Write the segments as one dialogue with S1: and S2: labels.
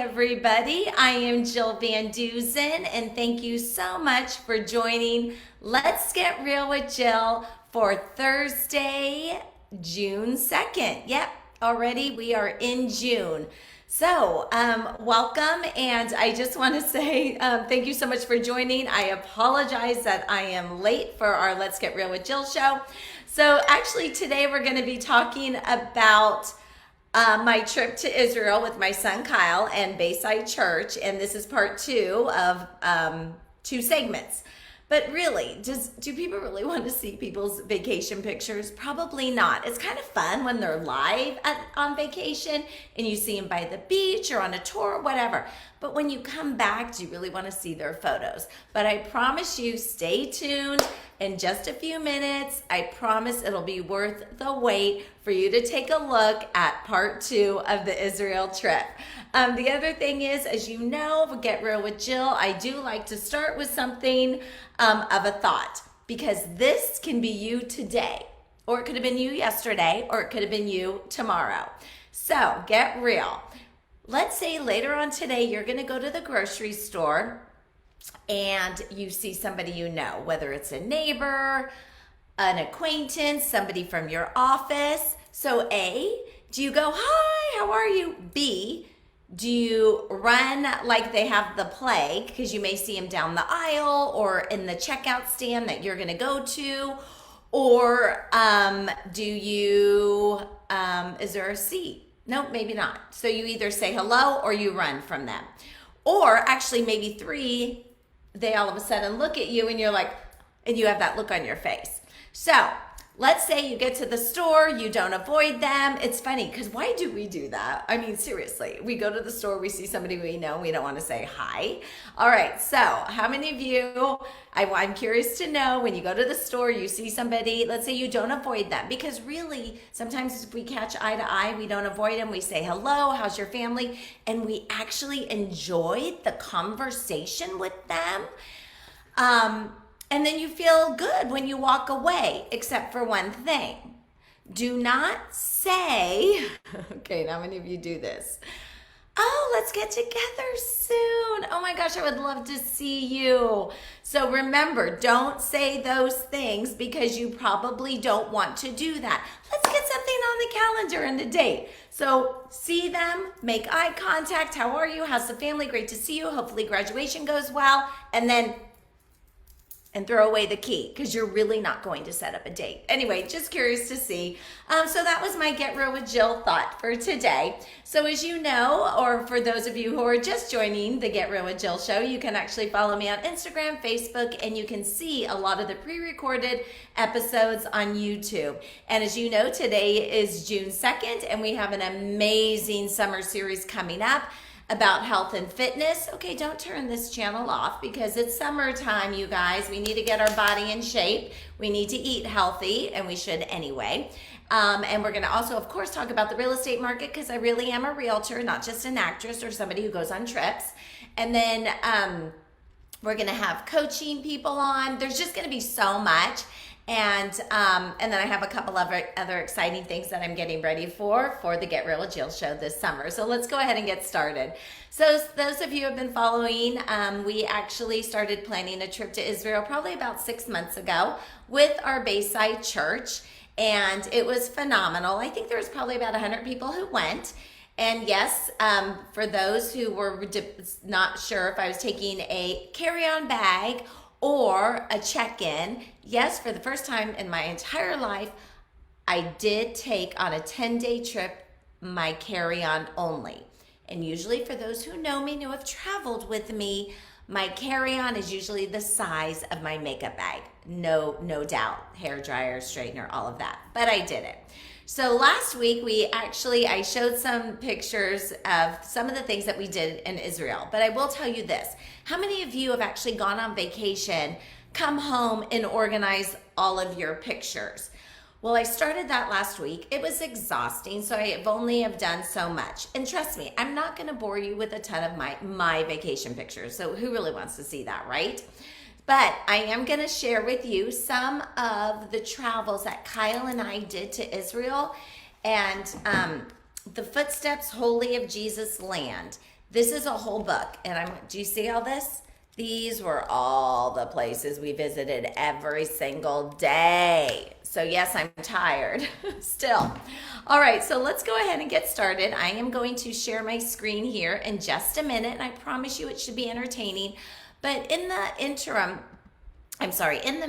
S1: everybody. I am Jill Van Dusen, and thank you so much for joining Let's Get Real with Jill for Thursday, June 2nd. Yep, already we are in June. So, welcome, and I just want to say thank you so much for joining. I apologize that I am late for our Let's Get Real with Jill show. So, actually, today we're going to be talking about my trip to Israel with my son Kyle and Bayside Church, and this is part two of two segments. But really, do people really want to see people's vacation pictures? Probably not. It's kind of fun when they're live on vacation and you see them by the beach or on a tour or whatever. But when you come back, do you really want to see their photos? But I promise you, stay tuned. In just a few minutes, I promise it'll be worth the wait for you to take a look at part two of the Israel trip. The other thing is, as you know, Get Real with Jill, I do like to start with something of a thought, because this can be you today, or it could have been you yesterday, or it could have been you tomorrow. So get real. Let's say later on today, you're going to go to the grocery store and you see somebody you know, whether it's a neighbor, an acquaintance, somebody from your office. So A, do you go, hi, how are you? B, do you run like they have the plague, because you may see them down the aisle or in the checkout stand that you're going to go to? Or do you, is there a seat? No, maybe not. So you either say hello or you run from them. Or actually maybe three, they all of a sudden look at you and you're like, and you have that look on your face. So let's say you get to the store, you don't avoid them. It's funny, because why do we do that? I mean, seriously, we go to the store, we see somebody we know, we don't want to say hi. All right, so how many of you, I'm curious to know, when you go to the store, you see somebody, let's say you don't avoid them, because really, sometimes if we catch eye to eye, we don't avoid them, we say hello, how's your family, and we actually enjoy the conversation with them. And then you feel good when you walk away, except for one thing. Do not say, okay, now many of you do this. Oh, let's get together soon. Oh my gosh, I would love to see you. So remember, don't say those things, because you probably don't want to do that. Let's get something on the calendar and a date. So see them, make eye contact. How are you? How's the family? Great to see you. Hopefully graduation goes well. And throw away the key, because you're really not going to set up a date. Anyway, just curious to see. So that was my Get Real with Jill thought for today. So as you know, or for those of you who are just joining the Get Real with Jill show, you can actually follow me on Instagram, Facebook, and you can see a lot of the pre-recorded episodes on YouTube. And as you know, today is June 2nd, and we have an amazing summer series coming up about health and fitness. Okay, don't turn this channel off, because it's summertime, you guys. We need to get our body in shape. We need to eat healthy, and we should anyway. And we're going to also, of course, talk about the real estate market, because I really am a realtor, not just an actress or somebody who goes on trips. And then we're going to have coaching people on. There's just going to be so much. And then I have a couple of other exciting things that I'm getting ready for the Get Real with Jill show this summer. So let's go ahead and get started. So those of you who have been following, we actually started planning a trip to Israel probably about 6 months ago with our Bayside Church, and it was phenomenal. I think there was probably about 100 people who went. And yes, for those who were not sure if I was taking a carry-on bag or a check-in, yes, for the first time in my entire life, I did take on a 10-day trip my carry-on only. And usually for those who know me, who have traveled with me, my carry-on is usually the size of my makeup bag. No doubt, hair dryer, straightener, all of that. But I did it. So last week, I showed some pictures of some of the things that we did in Israel. But I will tell you this. How many of you have actually gone on vacation, come home, and organize all of your pictures? Well, I started that last week. It was exhausting, so I have done so much. And trust me, I'm not going to bore you with a ton of my vacation pictures. So who really wants to see that, right? But I am going to share with you some of the travels that Kyle and I did to Israel, and the Footsteps Holy of Jesus Land. This is a whole book, and do you see all this? These were all the places we visited every single day. So yes, I'm tired still. All right, so let's go ahead and get started. I am going to share my screen here in just a minute, and I promise you it should be entertaining. But in the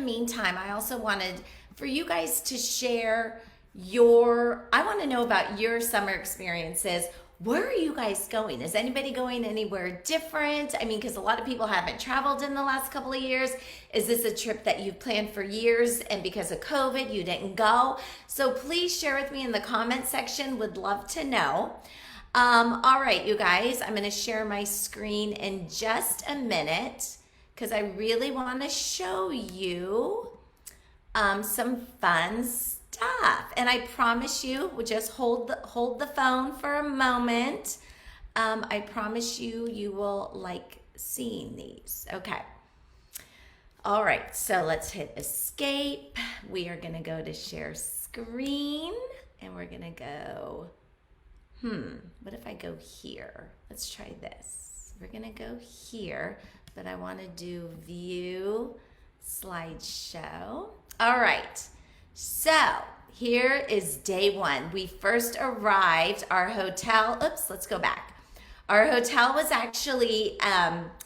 S1: meantime, I also wanted for you guys to share I want to know about your summer experiences. Where are you guys going? Is anybody going anywhere different? I mean, because a lot of people haven't traveled in the last couple of years. Is this a trip that you've planned for years and because of COVID, you didn't go? So please share with me in the comment section. Would love to know. All right, you guys, I'm going to share my screen in just a minute because I really want to show you some fun stuff. And I promise you, we'll just hold the phone for a moment. I promise you will like seeing these. Okay. All right, so let's hit escape. We are going to go to share screen, and we're going to go, what if I go here? Let's try this. We're going to go here, but I want to do view slideshow. All right. So here is day one. We first arrived, our hotel, let's go back. Our hotel was actually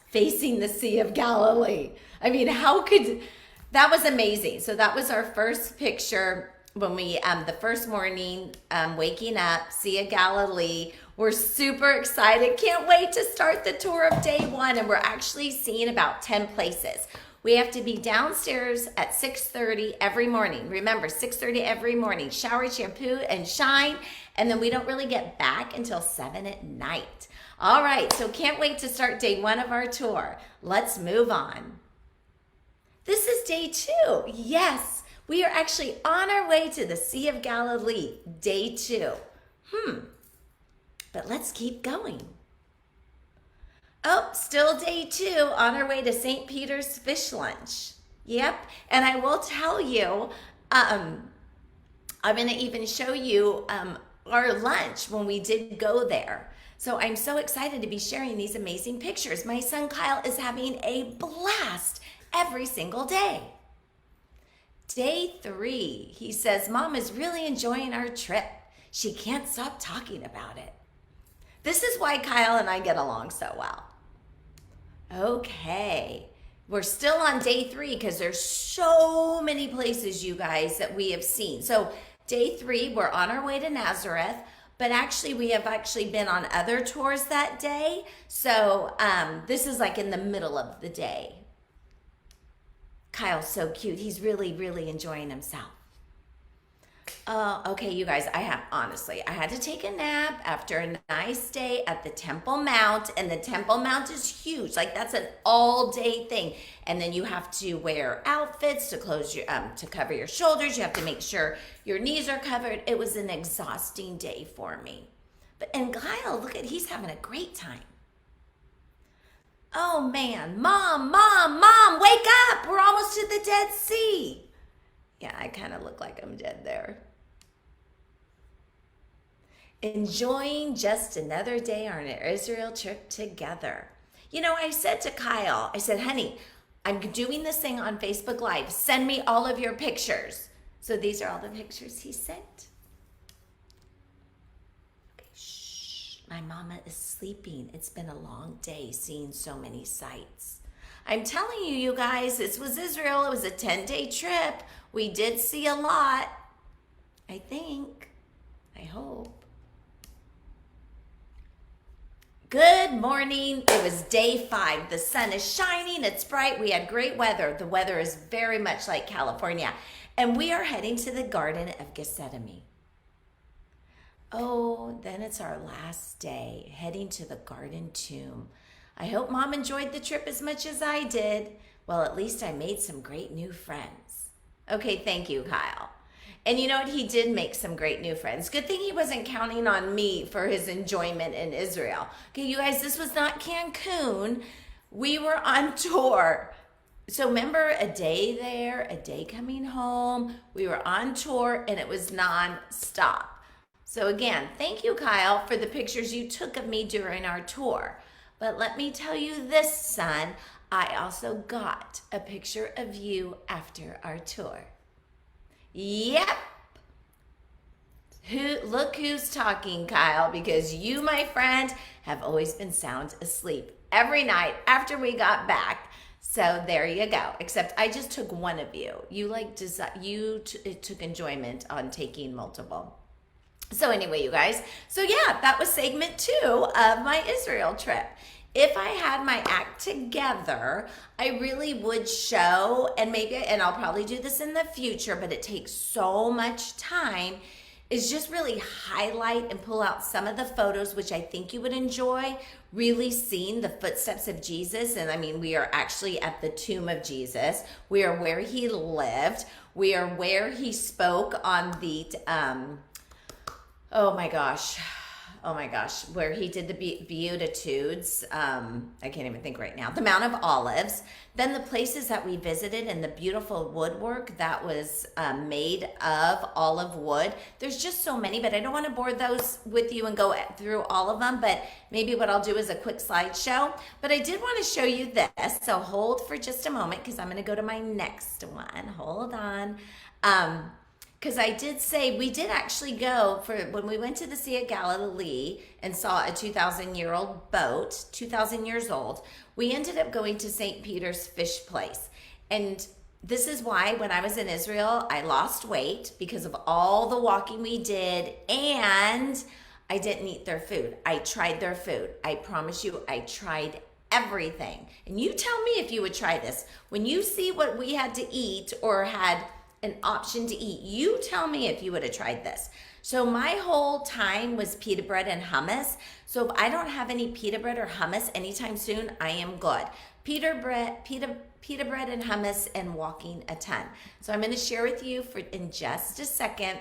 S1: facing the Sea of Galilee. I mean, that was amazing. So that was our first picture when we, the first morning, waking up, Sea of Galilee. We're super excited. Can't wait to start the tour of day one. And we're actually seeing about 10 places. We have to be downstairs at 6:30 every morning. Remember, 6:30 every morning. Shower, shampoo, and shine. And then we don't really get back until 7 at night. All right, so can't wait to start day one of our tour. Let's move on. This is day two. Yes, we are actually on our way to the Sea of Galilee, day two. But let's keep going. Oh, still day two, on our way to St. Peter's Fish Lunch. Yep, and I will tell you, I'm going to even show you our lunch when we did go there. So I'm so excited to be sharing these amazing pictures. My son Kyle is having a blast every single day. Day three, he says, Mom is really enjoying our trip. She can't stop talking about it. This is why Kyle and I get along so well. Okay, we're still on day three because there's so many places, you guys, that we have seen. So day three, we're on our way to Nazareth, but actually we have actually been on other tours that day. So this is like in the middle of the day. Kyle's so cute. He's really, really enjoying himself. Okay, you guys, I had to take a nap after a nice day at the Temple Mount, and the Temple Mount is huge. Like, that's an all-day thing. And then you have to wear outfits to to cover your shoulders. You have to make sure your knees are covered. It was an exhausting day for me. And Kyle, he's having a great time. Oh man, Mom, wake up! We're almost to the Dead Sea. Yeah, I kind of look like I'm dead there. Enjoying just another day on our Israel trip together. You know, I said to Kyle, I said, honey, I'm doing this thing on Facebook Live. Send me all of your pictures. So these are all the pictures he sent. Okay, shh. My mama is sleeping. It's been a long day seeing so many sights. I'm telling you, you guys, this was Israel. It was a 10-day trip. We did see a lot. I think. I hope. Good morning. It was day 5. The sun is shining. It's bright. We had great weather. The weather is very much like California. And we are heading to the Garden of Gethsemane. Oh, then it's our last day, heading to the Garden Tomb. I hope Mom enjoyed the trip as much as I did. Well, at least I made some great new friends. Okay, thank you, Kyle. And you know what? He did make some great new friends. Good thing he wasn't counting on me for his enjoyment in Israel. Okay, you guys, this was not Cancun. We were on tour. So remember, a day there, a day coming home. We were on tour and it was non-stop. So again, thank you, Kyle, for the pictures you took of me during our tour. But let me tell you this, son, I also got a picture of you after our tour. Yep. Look who's talking, Kyle, because you, my friend, have always been sound asleep every night after we got back. So there you go. Except I just took one of you. It took enjoyment on taking multiple. So anyway, you guys. So yeah, that was segment 2 of my Israel trip. If I had my act together, I really would show, and I'll probably do this in the future, but it takes so much time, is just really highlight and pull out some of the photos, which I think you would enjoy, really seeing the footsteps of Jesus. And I mean, we are actually at the tomb of Jesus. We are where he lived. We are where he spoke on the, oh my gosh, where he did the Beatitudes. I can't even think right now. The Mount of Olives. Then the places that we visited and the beautiful woodwork that was made of olive wood. There's just so many, but I don't want to bore those with you and go through all of them. But maybe what I'll do is a quick slideshow. But I did want to show you this. So hold for just a moment because I'm going to go to my next one. Hold on. Because I did say we did actually go for when we went to the Sea of Galilee and saw a 2,000-year-old boat, 2,000 years old. We ended up going to St. Peter's Fish Place. And this is why when I was in Israel, I lost weight because of all the walking we did, and I didn't eat their food. I tried their food. I promise you, I tried everything. And you tell me if you would try this. When you see what we had to eat or had an option to eat, you tell me if you would have tried this. So my whole time was pita bread and hummus. So if I don't have any pita bread or hummus anytime soon, I am good. Pita bread and hummus, and walking a ton. So I'm going to share with you in just a second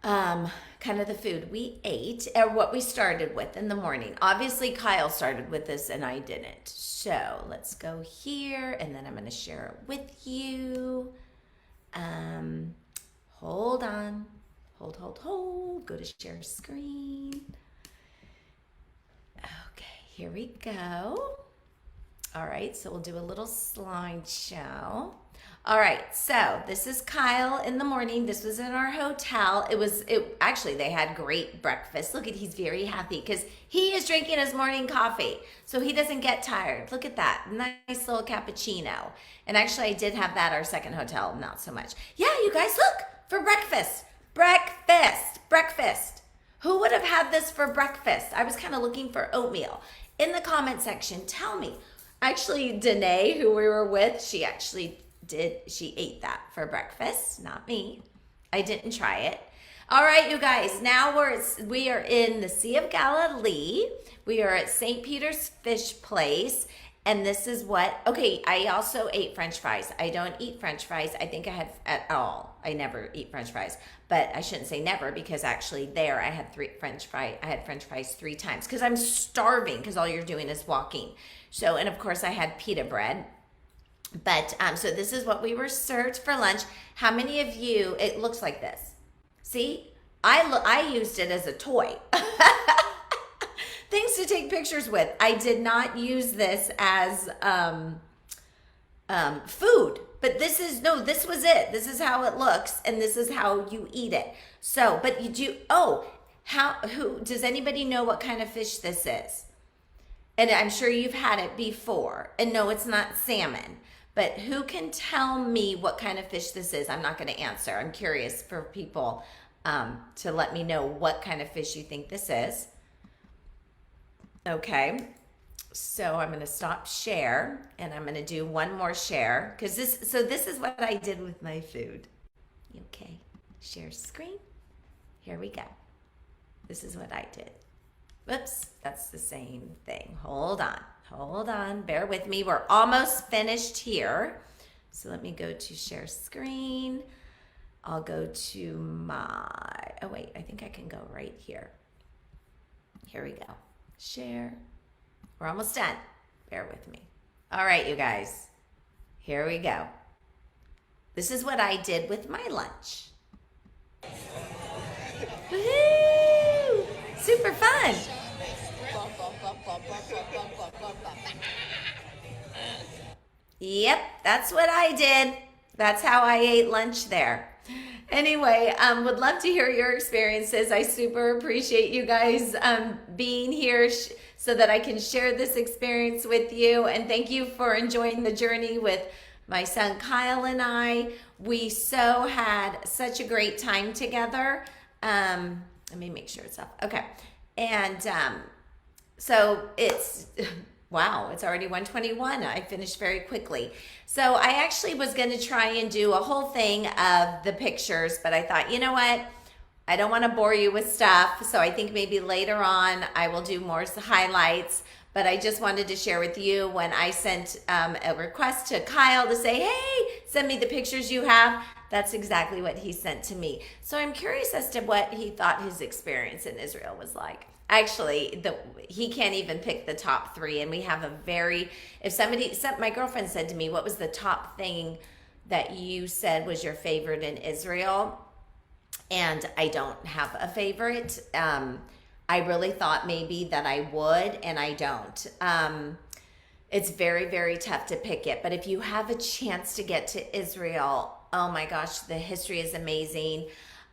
S1: kind of the food we ate or what we started with in the morning. Obviously, Kyle started with this and I didn't. So let's go here and then I'm going to share it with you. Hold on. Hold. Go to share screen. Okay, here we go. All right, so we'll do a little slideshow. All right, so this is Kyle in the morning. This was in our hotel. Actually, they had great breakfast. Look he's very happy because he is drinking his morning coffee, so he doesn't get tired. Look at that, nice little cappuccino. And actually, I did have that at our second hotel, not so much. Yeah, you guys, look, for breakfast. Breakfast. Who would have had this for breakfast? I was kind of looking for oatmeal. In the comment section, tell me. Actually, Danae, who we were with, she ate that for breakfast, not me. I didn't try it. All right, you guys, now we are in the Sea of Galilee. We are at St. Peter's Fish Place, and this is I also ate French fries. I don't eat French fries. I think I had at all. I never eat French fries, but I shouldn't say never because actually there I had French fries 3 times because I'm starving because all you're doing is walking. So, and of course I had pita bread. But so this is what we were served for lunch. How many of you, it looks like this. See, I used it as a toy. Things to take pictures with. I did not use this as food. But this was it. This is how it looks, and this is how you eat it. So, but you do, does anybody know what kind of fish this is? And I'm sure you've had it before. And no, it's not salmon. But who can tell me what kind of fish this is? I'm not going to answer. I'm curious for people to let me know what kind of fish you think this is. Okay. So I'm going to stop share and I'm going to do one more share because this is what I did with my food. Okay. Share screen. Here we go. This is what I did. Whoops, that's the same thing. Hold on, bear with me. We're almost finished here. So let me go to share screen. I'll go to I think I can go right here. Here we go. Share. We're almost done. Bear with me. All right, you guys. Here we go. This is what I did with my lunch. Woohoo! Super fun. Yep, that's what I did. That's how I ate lunch there. Anyway, would love to hear your experiences. I super appreciate you guys being here so that I can share this experience with you. And thank you for enjoying the journey with my son Kyle and I. We so had such a great time together. Let me make sure it's up. Okay. And so it's wow, it's already 1:21. I finished very quickly. So I actually was going to try and do a whole thing of the pictures, but I thought, you know what? I don't want to bore you with stuff. So I think maybe later on I will do more highlights. But I just wanted to share with you when I sent a request to Kyle to say, hey, send me the pictures you have. That's exactly what he sent to me. So I'm curious as to what he thought his experience in Israel was like. Actually, he can't even pick the top three. And we have a very, my girlfriend said to me, what was the top thing that you said was your favorite in Israel? And I don't have a favorite. I really thought maybe that I would, and I don't. It's very, very tough to pick it. But if you have a chance to get to Israel, oh my gosh, the history is amazing.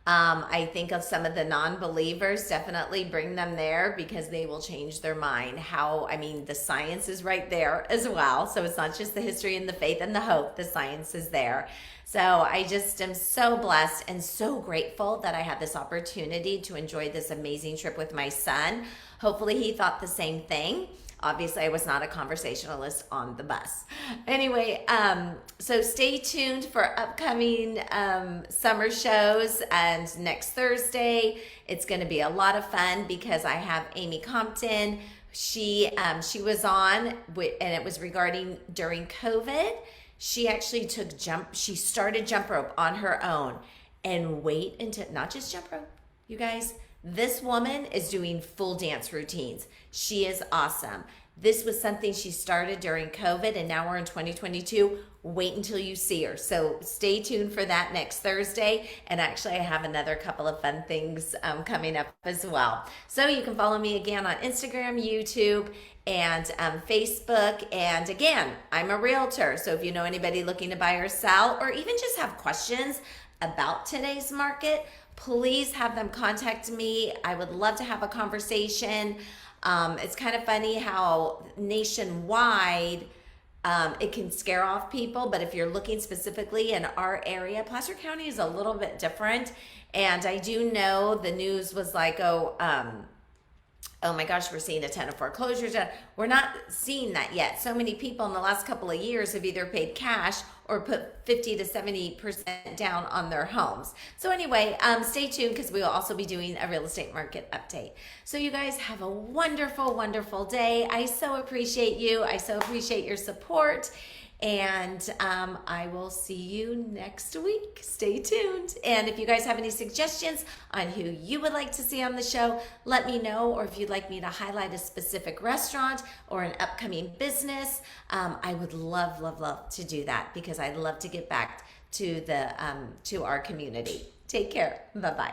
S1: I think of some of the non-believers, definitely bring them there because they will change their mind. The science is right there as well. So it's not just the history and the faith and the hope, the science is there. So I just am so blessed and so grateful that I had this opportunity to enjoy this amazing trip with my son. Hopefully he thought the same thing. Obviously, I was not a conversationalist on the bus. Anyway, so stay tuned for upcoming summer shows. And next Thursday, it's going to be a lot of fun because I have Amy Compton. She was on, and it was regarding during COVID. She actually she started jump rope on her own and wait until, not just jump rope, you guys. This woman is doing full dance routines. She is awesome. This was something she started during COVID, and now we're in 2022. Wait until you see her. So stay tuned for that next Thursday. And actually, I have another couple of fun things coming up as well. So you can follow me again on Instagram, YouTube, and Facebook. And again, I'm a realtor. So if you know anybody looking to buy or sell, or even just have questions about today's market, please have them contact me. I would love to have a conversation. It's kind of funny how nationwide it can scare off people, but if you're looking specifically in our area, Placer County is a little bit different. And I do know the news was like, oh my gosh, we're seeing a ton of foreclosures. We're not seeing that yet. So many people in the last couple of years have either paid cash or put 50 to 70% down on their homes. So anyway, stay tuned because we will also be doing a real estate market update. So you guys have a wonderful, wonderful day. I so appreciate you. I so appreciate your support. And I will see you next week. Stay tuned. And if you guys have any suggestions on who you would like to see on the show, let me know. Or if you'd like me to highlight a specific restaurant or an upcoming business, I would love, love, love to do that because I'd love to get back to our community. Take care. Bye-bye.